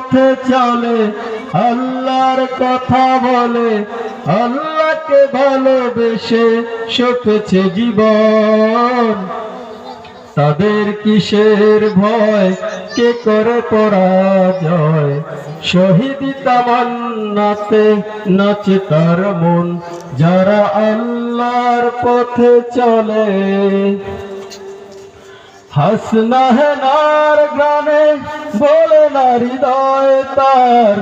পথে চলে, আল্লাহর কথা বলে, আল্লাহকে ভালোবেসে সপেছে জীবন। তাদের কিসের ভয়, কে করে পরাজয়, শহীদি তামান্নাতে নাচে তার মন। যারা আল্লাহর পথে চলে, হাসনা হেনার গানে বলে না হৃদয় তার,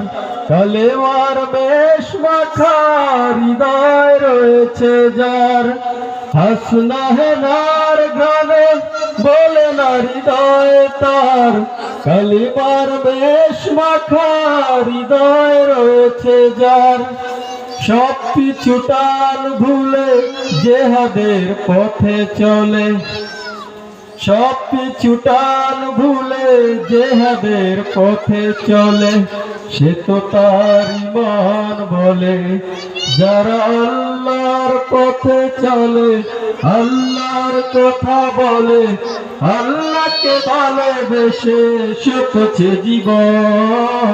কালেমার বেশ মাখা হৃদয় রয়েছে যার। হাসনা হেনার গানে বলে না হৃদয় তার, কালেমার বেশ মাখা হৃদয় রয়েছে যার। সব পিছু টান ভুলে জেহাদের পথে চলে, সব পিছু টান ভুলে জেহাদের পথে চলে, সে তো তার ঈমান বলে। যারা আল্লাহর পথে চলে, আল্লাহর কথা বলে, আল্লাহকে ভালোবেসে সপেছে জীবন।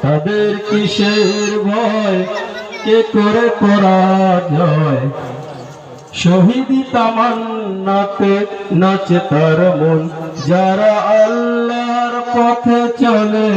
তাদের কিসের ভয়, কে করে পরাজয়, শহীদি তামান্নাতে নাচে তার মন। যারা আল্লাহর পথে চলে।